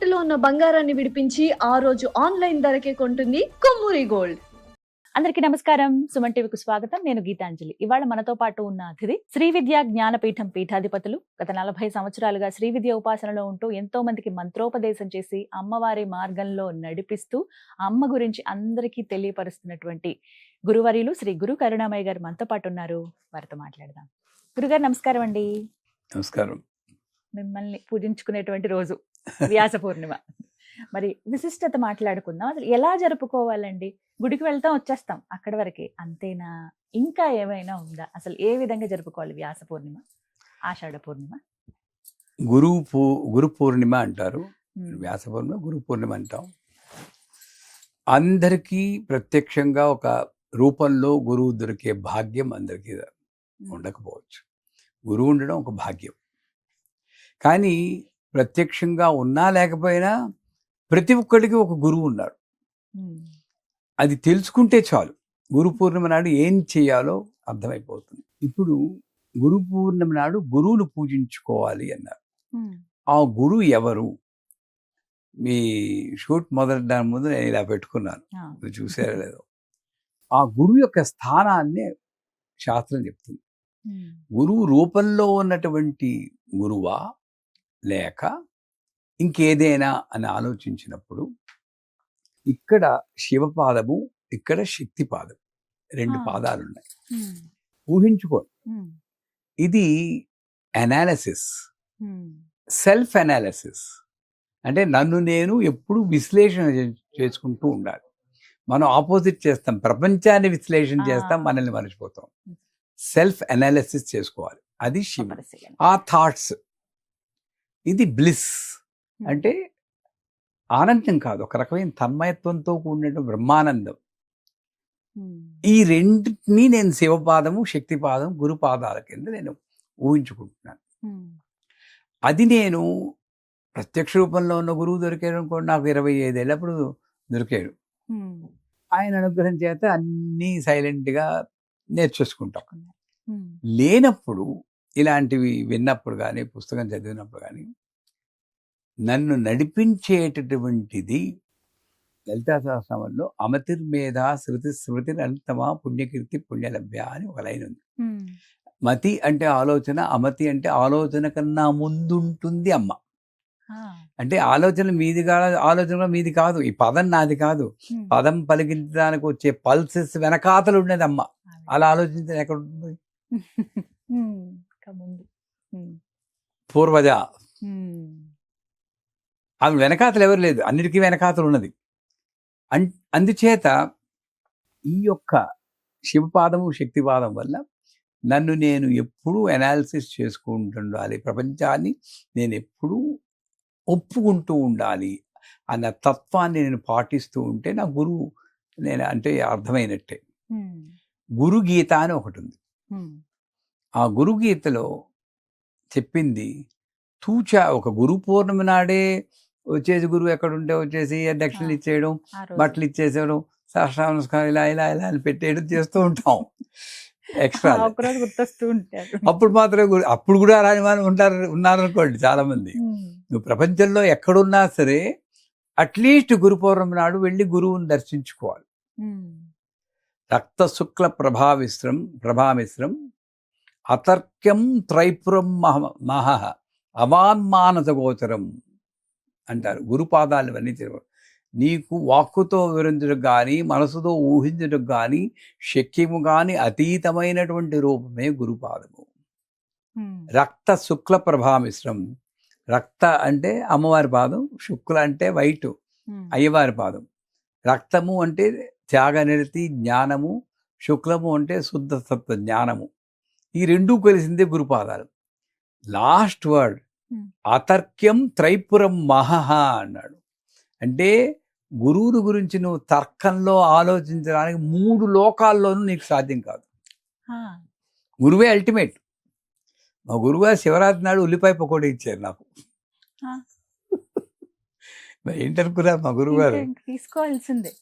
తాకట్టులో ఉన్న బంగారాన్ని విడిపించి ఆ రోజు ఆన్లైన్ ధరకే కొంటుంది కొమ్మూరి గోల్డ్. అందరికీ నమస్కారం. సుమన్ టీవీకి స్వాగతం. నేను గీతాంజలి. ఇవాళ మనతో పాటు ఉన్న అతిథి శ్రీ విద్యా జ్ఞానపీఠం పీఠాధిపతులు. గత 40 సంవత్సరాలుగా శ్రీ విద్య ఉపాసనలో ఉంటూ ఎంతో మందికి మంత్రోపదేశం చేసి అమ్మవారి మార్గంలో నడిపిస్తూ అమ్మ గురించి అందరికీ తెలియపరుస్తున్నటువంటి గురువర్యులు శ్రీ గురు కరుణామయ్య గారు మనతో పాటు ఉన్నారు. వారితో మాట్లాడదాం. గురుగారు నమస్కారం అండి. నమస్కారం. మిమ్మల్ని పూజించుకునేటువంటి రోజు వ్యాస పూర్ణిమ. మరి విశిష్టత మాట్లాడుకుందాం. అసలు ఎలా జరుపుకోవాలండి? గుడికి వెళ్తాం, వచ్చేస్తాం, అక్కడి వరకే అంతేనా? ఇంకా ఏమైనా ఉందా? అసలు ఏ విధంగా జరుపుకోవాలి వ్యాస పూర్ణిమ, ఆషాఢ పూర్ణిమ? గురు పూర్ణిమ అంటారు. వ్యాస పూర్ణిమ, గురు పూర్ణిమ అంటాం. అందరికీ ప్రత్యక్షంగా ఒక రూపంలో గురువు దొరికే భాగ్యం అందరికీ ఉండకపోవచ్చు. గురువు ఉండడం ఒక భాగ్యం. కానీ ప్రత్యక్షంగా ఉన్నా లేకపోయినా ప్రతి ఒక్కడికి ఒక గురువు ఉన్నాడు. అది తెలుసుకుంటే చాలు. గురు పూర్ణిమ నాడు ఏం చేయాలో అర్థమైపోతుంది. ఇప్పుడు గురు పూర్ణిమ నాడు గురువును పూజించుకోవాలి అన్నారు. ఆ గురువు ఎవరు? మీ షూట్ మొదలడానికి ముందు నేను ఇలా పెట్టుకున్నాను, మీరు చూసారో లేదో. ఆ గురువు యొక్క స్థానాన్ని శాస్త్రం చెప్తుంది. గురువు రూపంలో ఉన్నటువంటి గురువా లేక ఇంకేదైనా అని ఆలోచించినప్పుడు ఇక్కడ శివపాదము, ఇక్కడ శక్తిపాదం, 2 పాదాలు ఉన్నాయి. ఊహించుకోండి. ఇది అనాలిసిస్, సెల్ఫ్ అనాలిసిస్. అంటే నన్ను నేను ఎప్పుడు విశ్లేషణ చేసుకుంటూ ఉండాలి. మనం ఆపోజిట్ చేస్తాం, ప్రపంచాన్ని విశ్లేషణ చేస్తాం, మనల్ని మర్చిపోతాం. సెల్ఫ్ అనాలిసిస్ చేసుకోవాలి. అది శివుడు. ఆ థాట్స్, ఇది బ్లిస్ అంటే ఆనందం కాదు, ఒక రకమైన తన్మయత్వంతో కూడిన బ్రహ్మానందం. ఈ రెండింటినీ నేను శివపాదము, శక్తిపాదం, గురుపాదాల కింద నేను ఊహించుకుంటున్నాను. అది నేను ప్రత్యక్ష రూపంలో ఉన్న గురువు దొరికాడు అనుకోండి, నాకు 25 ఏళ్ళప్పుడు దొరికాడు. ఆయన అనుగ్రహం చేత అన్నీ సైలెంట్గా నేర్చేసుకుంటాం. లేనప్పుడు ఇలాంటివి విన్నప్పుడు కానీ, పుస్తకం చదివినప్పుడు కానీ, నన్ను నడిపించేటటువంటిది లలితా సహస్రనామంలో అమతిర్మేధ శృతి స్మృతి అనంతమా పుణ్యకీర్తి పుణ్యలభ్య అని ఒక లైన్ ఉంది. మతి అంటే ఆలోచన, అమతి అంటే ఆలోచన కన్నా ముందుంటుంది అమ్మ. అంటే ఆలోచన మీది కాదు, ఆలోచన మీది కాదు, ఈ పదం నాది కాదు. పదం పలికించడానికి వచ్చే పల్సెస్ వెనకాతలు ఉండేది అమ్మ. అలా ఆలోచించిన ఎక్కడ ఉంటుంది? పూర్వజ. ఆమె వెనకాతలు ఎవరు లేదు, అన్నిటికీ వెనకాతలు ఉన్నది. అందుచేత ఈ యొక్క శివపాదము, శక్తిపాదం వల్ల నన్ను నేను ఎప్పుడూ అనాలిసిస్ చేసుకుంటుండాలి, ప్రపంచాన్ని నేను ఎప్పుడూ ఒప్పుకుంటూ ఉండాలి అన్న తత్వాన్ని నేను పాటిస్తూ ఉంటే నా గురువు నేను అంటే అర్థమైనట్టే. గురు గీత అని ఒకటి ఉంది. ఆ గురు గీతలో చెప్పింది తూచా. ఒక గురు పూర్ణిమ నాడే వచ్చేసి గురువు ఎక్కడుంటే వచ్చేసి దక్షిణలు ఇచ్చేయడం, బట్టలు ఇచ్చేసేయడం, శాస్త్ర నమస్కారం ఇలా ఇలా ఇలా అని పెట్టేయడం చేస్తూ ఉంటాం. ఎక్స్ట్రా గుర్తొస్తూ ఉంటారు. అప్పుడు మాత్రం అప్పుడు కూడా రాని వాళ్ళు ఉన్నారనుకోండి చాలా మంది. నువ్వు ప్రపంచంలో ఎక్కడున్నా సరే అట్లీస్ట్ గురు పౌర్ణమి నాడు వెళ్ళి గురువుని దర్శించుకోవాలి. రక్త శుక్ల ప్రభామిశ్రం అతర్క్యం త్రైపురం మహ అవాన్మానస గోచరం అంటారు. గురుపాదాలు అన్నీ తెలియదు. నీకు వాక్కుతో వివరించడం కానీ, మనసుతో ఊహించడం కానీ, శక్యము కానీ అతీతమైనటువంటి రూపమే గురుపాదము. రక్త శుక్ల ప్రభామిశ్రం. రక్త అంటే అమ్మవారి పాదం, శుక్ల అంటే వైట్ అయ్యవారి పాదం. రక్తము అంటే త్యాగనిరతి జ్ఞానము, శుక్లము అంటే శుద్ధ సత్వ జ్ఞానము. ఈ రెండూ కలిసిందే గురుపాదాలు. లాస్ట్ వర్డ్ అతర్క్యం త్రైపురం మహహ అన్నాడు. అంటే గురువుని గురించి నువ్వు తర్కంలో ఆలోచించడానికి 3 లోకాల్లోనూ నీకు సాధ్యం కాదు. గురువే అల్టిమేట్. మా గురువుగారు శివరాత్రి నాడు ఉల్లిపాయ పకోడీ ఇచ్చారు నాకు. ఏంటనుకున్నారు మా గురువుగారు? తీసుకోవాల్సిందే.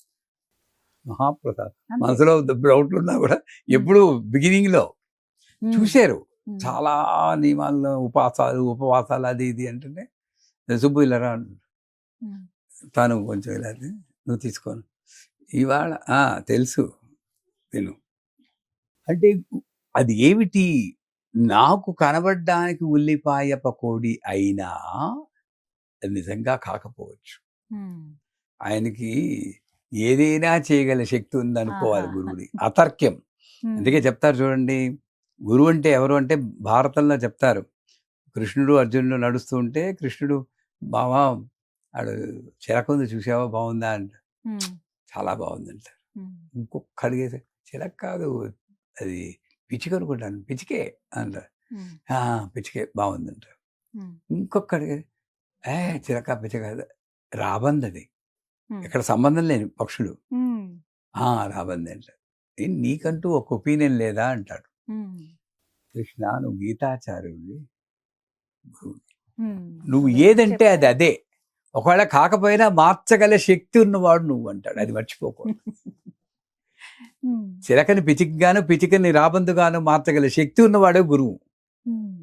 మహాప్రసాద్. మనసులో డౌట్లు ఉన్నా కూడా ఎప్పుడు బిగినింగ్ లో చూశారు. చాలా నియమాల్లో ఉపవాసాలు అది ఇది అంటే సుబ్బు ఇలా ఉమ్. తను కొంచెం ఇలా అంటే, నువ్వు తీసుకోను ఇవాళ తెలుసు తిను అంటే అది ఏమిటి నాకు కనబడ్డానికి ఉల్లిపాయ పకోడీ అయినా అది నిజంగా కాకపోవచ్చు. ఉమ్. ఆయనకి ఏదైనా చేయగల శక్తి ఉందనుకోవాలి ఆహా. గురువుని. అతర్క్యం. ఉమ్. అందుకే చెప్తారు చూడండి, గురువు అంటే ఎవరు అంటే భారతంలో చెప్తారు. కృష్ణుడు అర్జునుడు నడుస్తూ ఉంటే కృష్ణుడు బావా ఆడు చిలక చూసావా బాగుందా అంట. ఉమ్. చాలా బాగుంది అంటారు. ఉమ్. ఇంకొక అడిగేసి చిలక కాదు అది పిచ్చిక అనుకుంటాను, పిచ్చికే అంటారు. ఉమ్. పిచ్చికే బాగుంది అంటారు. ఉమ్. ఇంకొక అడిగేది చిలక పిచ్చిక కాదు రాబంది, అది ఉమ్. ఇక్కడ సంబంధం లేని పక్షులు. ఉమ్. రాబంది అంటారు. నీకంటూ ఒక ఒపీనియన్ లేదా అంటాడు. ఉమ్. కృష్ణ నువ్వు గీతాచార్యుడివి, ఉమ్. నువ్వు అదే ఏదంటే అది చెప్పారు. అదే, ఒకవేళ కాకపోయినా మార్చగల శక్తి ఉన్నవాడు నువ్వు అంటాడు. అది మర్చిపోకూడదు. ఉమ్. చిలకని పిచికిగాను పిచికని రాబందుగాను మార్చగల శక్తి ఉన్నవాడే గురువు. ఉమ్.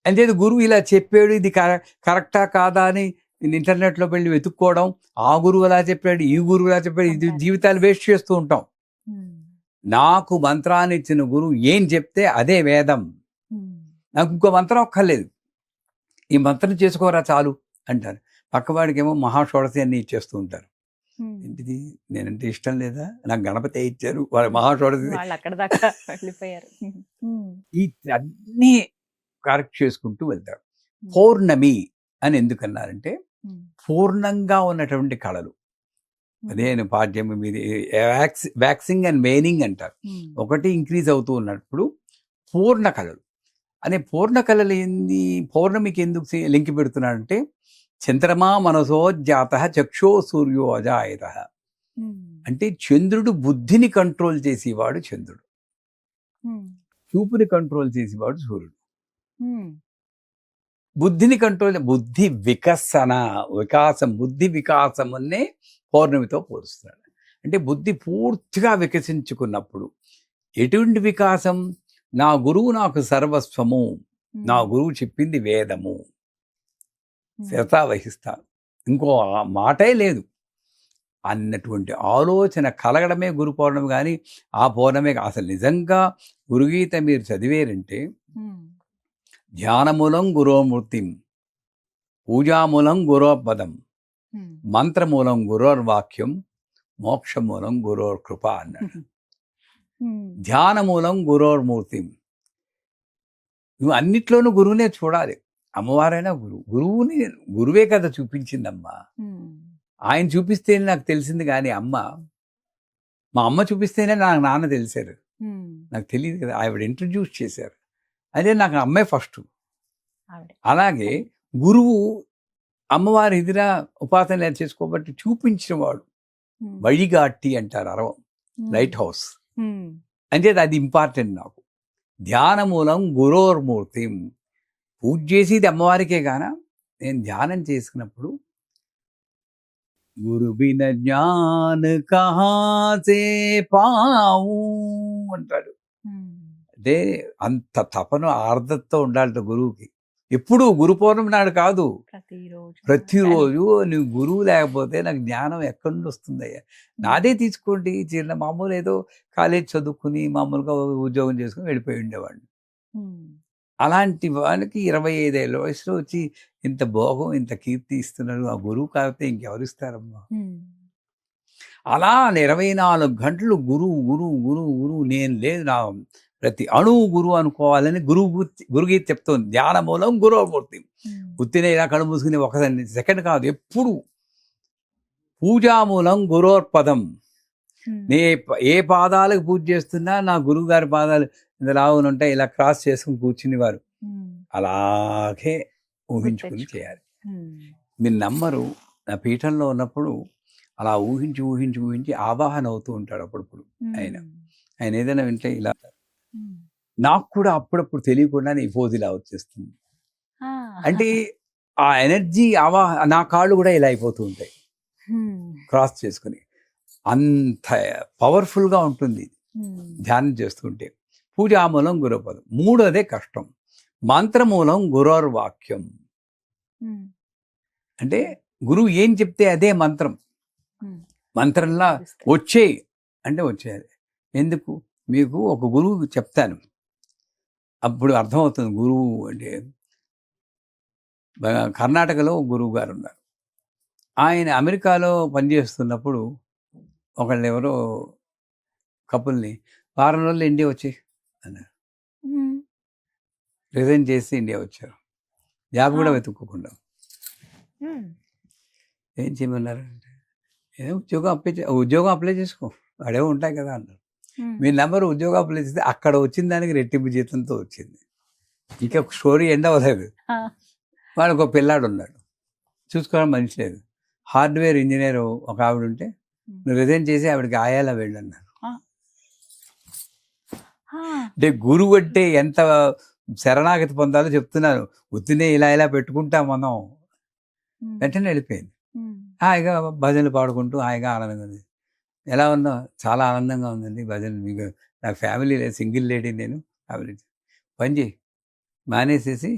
అంటే గురువు ఇలా చెప్పాడు, ఇది కరెక్టా కాదా అని ఇంటర్నెట్లో వెళ్ళి వెతుక్కోవడం, ఆ గురువు అలా చెప్పాడు, ఈ గురువు అలా చెప్పాడు, ఇది జీవితాలు వేస్ట్ చేస్తూ ఉంటాం. ఉమ్. నాకు మంత్రాన్ని ఇచ్చిన గురువు ఏం చెప్తే అదే వేదం. ఉమ్. నాకు ఇంకో మంత్రం ఒక్కర్లేదు, ఈ మంత్రం చేసుకోరా చాలు అంటారు. పక్కవాడికి ఏమో మహాషోడశి అన్ని ఇచ్చేస్తూ ఉంటారు. ఉమ్. ఏంటిది నేనంటే ఇష్టం లేదా, నాకు గణపతి ఇచ్చారు, వాళ్ళ మహాషోడశి. వాళ్ళు అక్కడ దాకా వెళ్ళిపోయారు. ఉమ్. ఈ అన్నీ కరెక్ట్ చేసుకుంటూ వెళ్తారు. పౌర్ణమి అని ఎందుకన్నారంటే ఉమ్. పూర్ణంగా ఉన్నటువంటి కళలు. అదే పాడ్యం మీద వ్యాక్సింగ్ అండ్ వేనింగ్ అంటారు. ఉమ్. ఒకటి ఇంక్రీజ్ అవుతూ ఉన్నప్పుడు పూర్ణ కళలు అనే పూర్ణ కళలు ఏంది, పౌర్ణమికి ఎందుకు లింక్ పెడుతున్నాడంటే చంద్రమా మనసో జాత చక్షో సూర్యో అజాయత. ఉమ్. అంటే చంద్రుడు బుద్ధిని కంట్రోల్ చేసేవాడు చంద్రుడు, ఉమ్. చూపుని కంట్రోల్ చేసేవాడు సూర్యుడు. ఉమ్. బుద్ధిని కంట్రోల్, బుద్ధి వికాసం, బుద్ధి వికాసమున్నే పౌర్ణమితో పోలుస్తున్నాడు. అంటే బుద్ధి పూర్తిగా వికసించుకున్నప్పుడు ఎటువంటి వికాసం, నా గురువు నాకు సర్వస్వము, నా గురువు చెప్పింది వేదము, శిరసా వహిస్తాను, ఇంకో మాటే లేదు అన్నటువంటి ఆలోచన కలగడమే గురు పౌర్ణమి. కానీ ఆ పౌర్ణమే అసలు నిజంగా గురుగీత మీరు చదివేరంటే ధ్యానమూలం గురోమూర్తిం, పూజామూలం గురోపదం, మంత్రమూలం గురోర్వాక్యం, మోక్షమూలం గురోర్కృప అన్నాడు. ధ్యానమూలం గురోర్మూర్తిం. నువ్వు అన్నిట్లోనూ గురువునే చూడాలి. అమ్మవారైనా గురువుని గురువే కదా చూపించిందమ్మా. ఆయన చూపిస్తేనే నాకు తెలిసింది, కానీ మా అమ్మ చూపిస్తేనే నాకు నాన్న తెలిసారు, నాకు తెలియదు కదా. ఆవిడ ఇంట్రడ్యూస్ చేశారు, అదే నాకు అమ్మే ఫస్ట్. అలాగే గురువు అమ్మవారి ఎదురా ఉపాసన చేసుకోబట్టి చూపించిన వాడు వழிగాట్టి అంటారు, అరవం లైట్ హౌస్. అంటే అది ఇంపార్టెంట్ నాకు. ధ్యానమూలం గురోర్మూర్తి. పూజ చేసేది అమ్మవారికే గాన నేను ధ్యానం చేసుకున్నప్పుడు గురు బిన జ్ఞాన కహాసే పావు అంటాడు. అంటే అంత తపన ఆర్ద్రతతో ఉండాలి గురువుకి. ఎప్పుడు గురు పౌర్ణమి నాడు కాదు, ప్రతిరోజు. నువ్వు గురువు లేకపోతే నాకు జ్ఞానం ఎక్కడి నుండి వస్తుందయ్యా. నాదే తీసుకోండి, చిన్న మామూలు ఏదో కాలేజ్ చదువుకుని మామూలుగా ఉద్యోగం చేసుకుని వెళ్ళిపోయి ఉండేవాడిని. అలాంటి వాళ్ళకి 25 ఏళ్ళ వయసులో వచ్చి ఇంత భోగం, ఇంత కీర్తి ఇస్తున్నారు. ఆ గురువు కాకపోతే ఇంకెవరు ఇస్తారమ్మా. అలా 24 గంటలు గురువు గురువు గురువు గురువు, నేను లేదు, నా ప్రతి అణువు గురువు అనుకోవాలని గురుగీత చెప్తోంది. ధ్యానమూలం గురోమూర్తి. ఉత్తినే ఇలా కళ్ళు మూసుకుని ఒక సెకండ్ కాదు, ఎప్పుడు. పూజామూలం గురోర్పదం. ఏ పాదాలకు పూజ చేస్తున్నా నా గురువు గారి పాదాలు ఇంతలాగా ఉంటాయి, ఇలా క్రాస్ చేసుకుని కూర్చుని వారు అలాగే ఊహించుకుని చేయాలి. మీరు నమ్మరు, నా పీఠంలో ఉన్నప్పుడు అలా ఊహించి ఊహించి ఊహించి ఆవాహన అవుతూ ఉంటాడు అప్పుడప్పుడు. ఆయన ఏదైనా వింటే ఇలా, నాకు కూడా అప్పుడప్పుడు తెలియకుండా ఈ పోజ్ ఇలా వచ్చేస్తుంది. అంటే ఆ ఎనర్జీ నా కాళ్ళు కూడా ఇలా అయిపోతూ ఉంటాయి క్రాస్ చేసుకుని. అంత పవర్ఫుల్గా ఉంటుంది ధ్యానం చేస్తుంటే. పూజామూలం గురుపదం. మూడోదే కష్టం. మంత్రమూలం గురోర్వాక్యం. అంటే గురువు ఏం చెప్తే అదే మంత్రం. మంత్రంలా వచ్చేయి అంటే వచ్చేయాలి. ఎందుకు? మీకు ఒక గురువు చెప్తాను, అప్పుడు అర్థమవుతుంది గురువు అంటే. కర్ణాటకలో గురువు గారు ఉన్నారు. ఆయన అమెరికాలో పనిచేస్తున్నప్పుడు ఒకళ్ళు ఎవరో కపుల్ని వారం రోజులు ఇండియా వచ్చేయి అన్నారు. రిజైన్ చేసి ఇండియా వచ్చారు, జాబ్ కూడా వెతుక్కోకుండా. ఏం చేయమన్నారు అంటే, ఏదో ఉద్యోగం అప్లై చేసుకో, అడేవో ఉంటాయి కదా అన్నారు. మీ నెంబర్ ఉద్యోగం అప్లై చేస్తే అక్కడ వచ్చిన దానికి రెట్టింపు జీతంతో వచ్చింది. ఇంకా స్టోరీ ఎండ్ అవ్వలేదు. వాళ్ళకు ఒక పిల్లాడు ఉన్నాడు, చూసుకోవడం మనిషి లేదు. హార్డ్వేర్ ఇంజనీర్ ఒక ఆవిడ ఉంటే, నువ్వు రిజైన్ చేసి ఆవిడకి ఆయాలా వెళ్ళన్నారు. అంటే గురువు అంటే ఎంత శరణాగతి పొందాలో చెప్తున్నాను. ఉత్తినే ఇలా పెట్టుకుంటాం మనం. వెంటనే వెళ్ళిపోయింది. హాయిగా భజనలు పాడుకుంటూ హాయిగా ఆనందంగా ఉంది. ఎలా ఉందో? చాలా ఆనందంగా ఉందండి భజన. మీకు నాకు ఫ్యామిలీ లేదు, సింగిల్ లేడీ నేను. ఫ్యామిలీ పని చేయి, మానేసేసి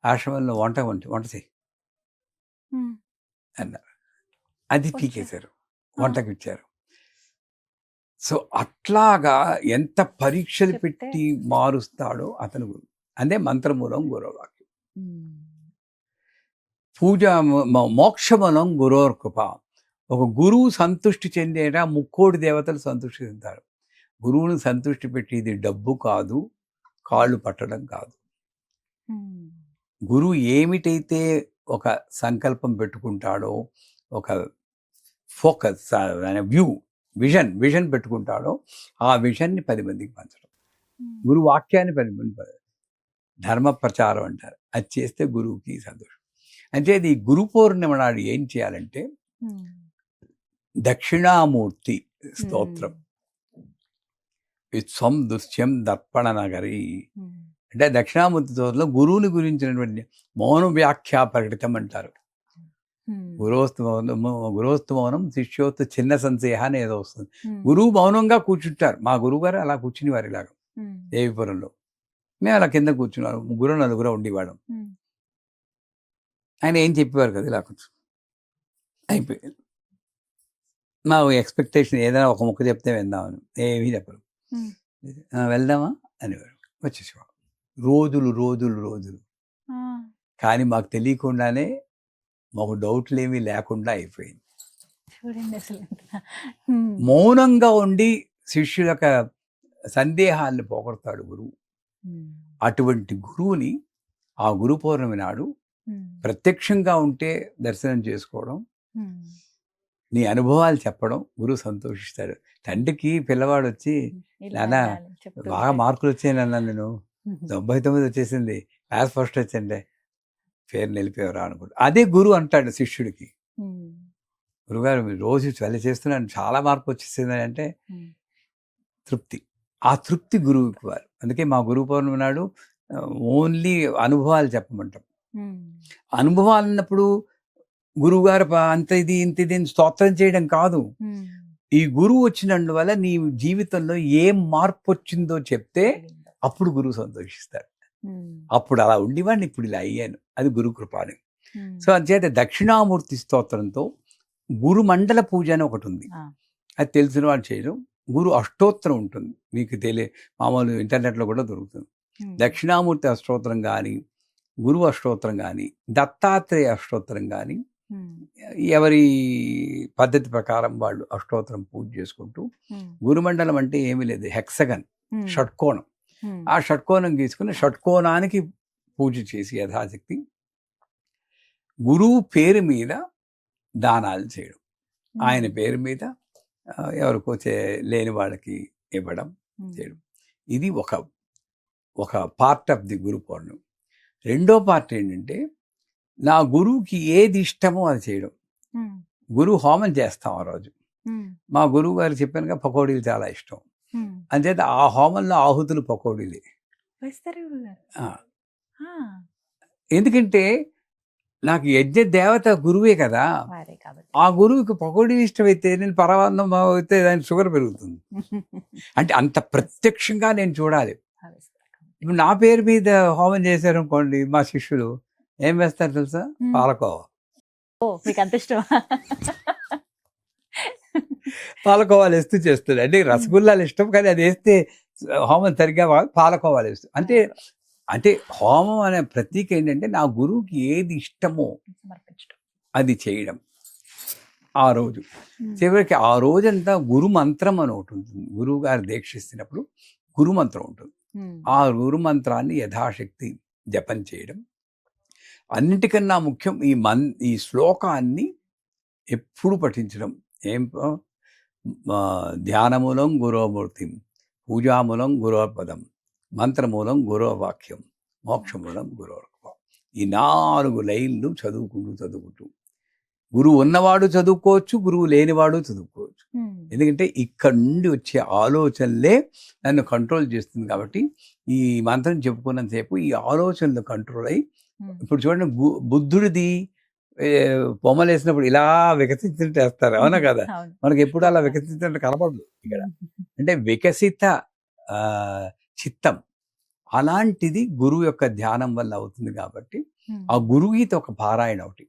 ఆశ్రమంలో వంట చేయి అన్నారు. అది పీకేశారు, వంటకి ఇచ్చారు. సో అట్లాగా ఎంత పరీక్షలు పెట్టి మారుస్తాడో అతను గురువు. అదే మంత్రమూలం గురువాక్యం. పూజ మోక్షమూలం గురోర్కృప. ఒక గురువు సంతృష్టి చెందేట ముక్కోటి దేవతలు సంతృష్టి చెందుతారు. గురువుని సంతృష్టి పెట్టేది డబ్బు కాదు, కాళ్ళు పట్టడం కాదు. గురువు ఏమిటైతే ఒక సంకల్పం పెట్టుకుంటాడో, ఒక ఫోకస్ విజన్ పెట్టుకుంటాడో, ఆ విజన్ని 10 మందికి పంచడం. గురు వాక్యాన్ని 10 మంది ధర్మ ప్రచారం అంటారు. అది చేస్తే గురువుకి సంతోషం. అంటే ఈ గురు పౌర్ణిమ నాడు ఏం చేయాలంటే దక్షిణామూర్తి స్తోత్రం, విశ్వం దృశ్యం దర్పణ నగరి అంటే దక్షిణామూర్తి స్తోత్రంలో గురువుని గురించినటువంటి మౌన వ్యాఖ్యా ప్రకటితం అంటారు. గురోస్తు మౌనం శిష్యోత్తు చిన్న సంశయ అని ఏదో వస్తుంది. గురువు మౌనంగా కూర్చుంటారు. మా గురువు గారు అలా కూర్చుని వారు ఇలాగా దేవిపురంలో. మేము అలా కింద కూర్చున్నారు, 3-4 ఉండేవాళ్ళం. ఆయన ఏం చెప్పేవారు కదా, ఇలా కూర్చు అయిపోయింది. మా ఎక్స్పెక్టేషన్ ఏదైనా ఒక ముక్క చెప్తే విందామని, ఏమీ చెప్పరు. వెళ్దామా అనేవారు, వచ్చేసేవాడు. రోజులు కానీ మాకు తెలియకుండానే మాకు డౌట్లు ఏమీ లేకుండా అయిపోయింది. మౌనంగా ఉండి శిష్యుల యొక్క సందేహాలను పోగొడతాడు గురువు. అటువంటి గురువుని ఆ గురు పౌర్ణమి నాడు ప్రత్యక్షంగా ఉంటే దర్శనం చేసుకోవడం, నీ అనుభవాలు చెప్పడం, గురువు సంతోషిస్తాడు. తండ్రికి పిల్లవాడు వచ్చి, నాన్న బాగా మార్కులు వచ్చాయి నాన్న, నేను 99 వచ్చేసింది, క్లాస్ ఫస్ట్ వచ్చిండే, పేరు నిలిపేవరా అనుకుంటా. అదే గురువు అంటాడు శిష్యుడికి, గురుగారు మీరు రోజు చేస్తున్నాను, చాలా మార్పు వచ్చేసింది అంటే తృప్తి. ఆ తృప్తి గురువుకి వారు. అందుకే మా గురు పౌర్ణమి నాడు ఓన్లీ అనుభవాలు చెప్పమంటాం. అనుభవాలు అన్నప్పుడు గురువుగారు అంత ఇది ఇంత ఇది స్తోత్రం చేయడం కాదు. ఈ గురువు వచ్చినందువల్ల నీ జీవితంలో ఏం మార్పు వచ్చిందో చెప్తే అప్పుడు గురువు సంతోషిస్తాడు. అప్పుడు అలా ఉండేవాడిని, ఇప్పుడు ఇలా అయ్యాను, అది గురు కృపాని. సో అంచేత దక్షిణామూర్తి స్తోత్రంతో గురు మండల పూజ అని ఒకటి ఉంది, అది తెలిసిన వాళ్ళు చేయడం. గురు అష్టోత్తరం ఉంటుంది, మీకు మామూలు ఇంటర్నెట్లో కూడా దొరుకుతుంది. దక్షిణామూర్తి అష్టోత్తరం కానీ, గురు అష్టోత్తరం కానీ, దత్తాత్రేయ అష్టోత్తరం కానీ, ఎవరి పద్ధతి ప్రకారం వాళ్ళు అష్టోత్తరం పూజ చేసుకుంటూ, గురుమండలం అంటే ఏమీ లేదు, హెక్సగన్, షట్కోణం. ఆ షట్కోణం గీసుకుని షట్కోణానికి పూజ చేసి యథాశక్తి గురువు పేరు మీద దానాలు చేయడం, ఆయన పేరు మీద ఎవరికో లేని వాళ్ళకి ఇవ్వడం చేయడం. ఇది ఒక పార్ట్ ఆఫ్ ది గురు పౌర్ణమి. రెండో పార్ట్ ఏంటంటే, నా గురువుకి ఏది ఇష్టమో అది చేయడం. గురువు హోమం చేస్తాం ఆ రోజు. మా గురువు గారు చెప్పానుగా, పకోడీలు చాలా ఇష్టం. అంచేత ఆ హోమంలో ఆహుతులు పకోడీలే. ఎందుకంటే నాకు యజ్ఞ దేవత గురువే కదా, ఆ గురువుకి పకోడీలు ఇష్టమైతే నేను పరమాన్నం అయితే దాని షుగర్ పెరుగుతుంది. అంటే అంత ప్రత్యక్షంగా నేను చూడాలి. ఇప్పుడు నా పేరు మీద హోమం చేశారు అనుకోండి, మా శిష్యులు ఏం వేస్తారు తెలుసా? పాలకోవ. ఓ మీకు అంత ఇష్టం. పాలకోవాలు వేస్తూ చేస్తుంది. అంటే రసగుల్లాలు ఇష్టం, కానీ అది వేస్తే హోమం సరిగ్గా పాలకోవాలు వేస్తుంది. అంటే హోమం అనే ప్రతీక ఏంటంటే నా గురువుకి ఏది ఇష్టమో సమర్పించడం. అది చేయడం. ఆ రోజు చివరికి ఆ రోజంతా గురు మంత్రం అని ఒకటి ఉంటుంది. గురువు గారు దీక్షిస్తున్నప్పుడు గురు మంత్రం ఉంటుంది. ఆ గురు మంత్రాన్ని యథాశక్తి జపం చేయడం. అన్నిటికన్నా ముఖ్యం ఈ శ్లోకాన్ని ఎప్పుడు పఠించడం. ధ్యానమూలం గురోమూర్తిం, పూజామూలం గురోపదం, మంత్రమూలం గురోవాక్యం, మోక్షమూలం గురోర్భవం. ఈ 4 లైన్లు చదువుకుంటూ గురువు ఉన్నవాడు చదువుకోవచ్చు, గురువు లేనివాడు చదువుకోవచ్చు. ఎందుకంటే ఇక్కడ నుండి వచ్చే ఆలోచనలే నన్ను కంట్రోల్ చేస్తుంది. కాబట్టి ఈ మంత్రం చెప్పుకున్నంతసేపు ఈ ఆలోచనలు కంట్రోల్ అయ్యి, ఇప్పుడు చూడండి బుద్ధుడిది బొమ్మలు వేసినప్పుడు ఇలా వికసించినట్టు వేస్తారు, అవునా కదా? మనకి ఎప్పుడు అలా వికసించినట్టు కనపడదు ఇక్కడ. అంటే వికసిత చిత్తం అలాంటిది గురువు యొక్క ధ్యానం వల్ల అవుతుంది. కాబట్టి ఆ గురుగీత ఒక పారాయణ ఒకటి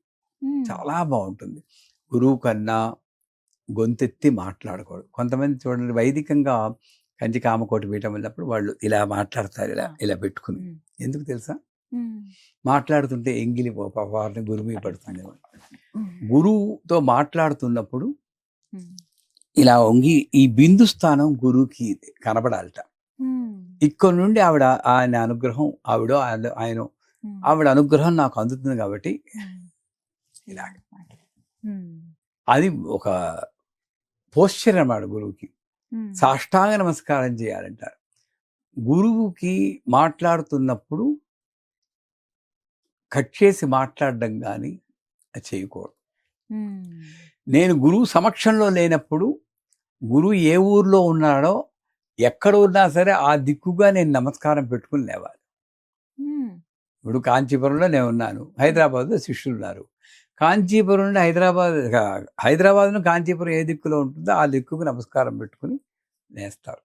చాలా బాగుంటుంది. గురువు కన్నా గొంతెత్తి మాట్లాడకూడదు. కొంతమంది చూడండి వైదికంగా కంచి కామకోటి పీఠం వెళ్ళినప్పుడు వాళ్ళు ఇలా మాట్లాడతారు, ఇలా పెట్టుకుని. ఎందుకు తెలుసా? మాట్లాడుతుంటే ఎంగిలి వారిని గురువు పడుతుంది. గురువుతో మాట్లాడుతున్నప్పుడు ఇలా వంగి ఈ బిందు స్థానం గురువుకి కనబడాలట. ఇక్కడ నుండి ఆయన అనుగ్రహం ఆవిడ అనుగ్రహం నాకు అందుతుంది. కాబట్టి ఇలాగ అది ఒక పోస్చర్ అన్నమాట. గురువుకి సాష్టాంగ నమస్కారం చేయాలంటారు. గురువుకి మాట్లాడుతున్నప్పుడు కట్ చేసి మాట్లాడడం కానీ అది చేయకూడదు. నేను గురువు సమక్షంలో లేనప్పుడు గురువు ఏ ఊర్లో ఉన్నాడో ఎక్కడ ఉన్నా సరే ఆ దిక్కుగా నేను నమస్కారం పెట్టుకుని లేవాలి. ఇప్పుడు కాంచీపురంలో నేను ఉన్నాను, హైదరాబాద్లో శిష్యులు ఉన్నారు. కాంచీపురం నుండి హైదరాబాద్ను కాంచీపురం ఏ దిక్కులో ఉంటుందో ఆ దిక్కుకు నమస్కారం పెట్టుకుని నేస్తారు.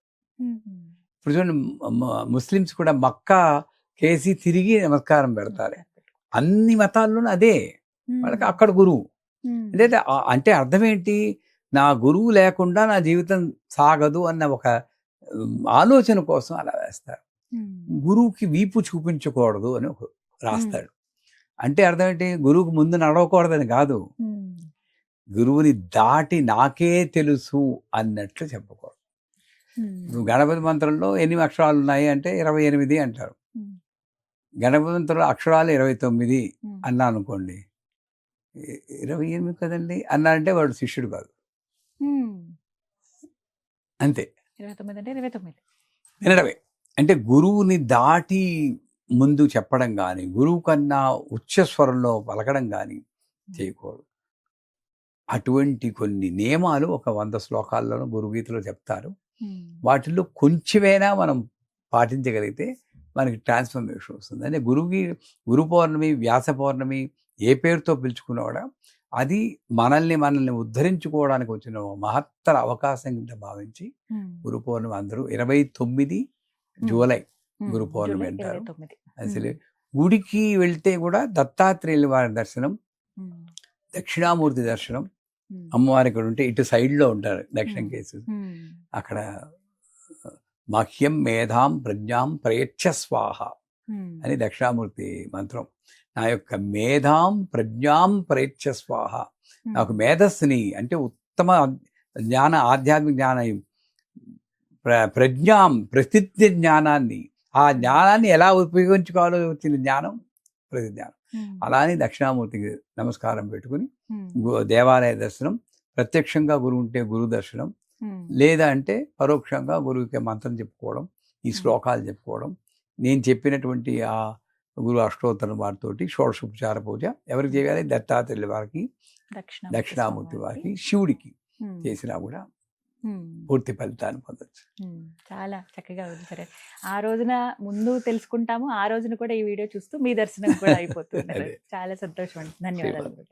ఇప్పుడు చూడండి, ముస్లిమ్స్ కూడా మక్కా కేసి తిరిగి నమస్కారం పెడతారు. అన్ని మతాల్లోనూ అదే వాళ్ళకి అక్కడ గురువు. అంటే అర్థం ఏంటి? నా గురువు లేకుండా నా జీవితం సాగదు అన్న ఒక ఆలోచన కోసం అలా వేస్తారు. గురువుకి వీపు చూపించకూడదు అని రాస్తాడు. అంటే అర్థం ఏంటి? గురువుకి ముందు నడవకూడదని కాదు, గురువుని దాటి నాకే తెలుసు అన్నట్లు చెప్పకూడదు. నువ్వు గణపతి మంత్రంలో ఎన్ని అక్షరాలు ఉన్నాయి అంటే 28 అంటారు. గణపతి మంత్రంలో అక్షరాలు 29 అన్నా అనుకోండి, 28 కదండి అన్నా అంటే వాడు శిష్యుడు కాదు. అంతే, 29 అంటే 29 వినడమే. అంటే గురువుని దాటి ముందు చెప్పడం కానీ, గురువు కన్నా ఉచ్చస్వరంలో పలకడం కానీ చేయకూడదు. అటువంటి కొన్ని నియమాలు ఒక 100 శ్లోకాల్లోనూ గురుగీతలో చెప్తారు. వాటిల్లో కొంచెమైనా మనం పాటించగలిగితే మనకి ట్రాన్స్ఫర్మేషన్ వస్తుంది. అంటే గురు పౌర్ణమి, వ్యాస పౌర్ణమి ఏ పేరుతో పిలుచుకున్నాడా అది మనల్ని ఉద్ధరించుకోవడానికి వచ్చిన మహత్తర అవకాశం కింద భావించి గురు పౌర్ణమి అందరూ 29 జూలై గురు పౌర్ణమి అంటారు. అసలు గుడికి వెళ్తే కూడా దత్తాత్రేయుల వారి దర్శనం, దక్షిణామూర్తి దర్శనం, అమ్మవారి ఇక్కడ ఉంటే ఇటు సైడ్లో ఉంటారు దక్షిణ కేసు, అక్కడ మహ్యం మేధాం ప్రజ్ఞాం ప్రయచ్చ స్వాహ అని దక్షిణామూర్తి మంత్రం. నా యొక్క మేధాం ప్రజ్ఞాం ప్రయచ్చ స్వాహ, నాకు మేధస్సుని అంటే ఉత్తమ జ్ఞాన, ఆధ్యాత్మిక జ్ఞానం, ప్రజ్ఞాం ప్రసిద్ధ జ్ఞానాన్ని, ఆ జ్ఞానాన్ని ఎలా ఉపయోగించుకోవాలో వచ్చిన జ్ఞానం ప్రతిజ్ఞానం. అలా అని దక్షిణామూర్తికి నమస్కారం పెట్టుకుని దేవాలయ దర్శనం, ప్రత్యక్షంగా గురువు ఉంటే గురు దర్శనం, లేదా అంటే పరోక్షంగా గురువుకి మంత్రం చెప్పుకోవడం, ఈ శ్లోకాలు చెప్పుకోవడం, నేను చెప్పినటువంటి ఆ గురు అష్టోత్తరం వారితోటి షోడశోపచార పూజ ఎవరికి చేయాలి? దత్తాత్రేయుల వారికి, దక్షిణామూర్తి వారికి, శివుడికి చేసినా కూడా పూర్తి ఫలితాన్ని పొందొచ్చు. చాలా చక్కగా సరే, ఆ రోజున ముందు తెలుసుకుంటాము, ఆ రోజున కూడా ఈ వీడియో చూస్తూ మీ దర్శనం కూడా అయిపోతుంది. చాలా సంతోషం అండి, ధన్యవాదాలు.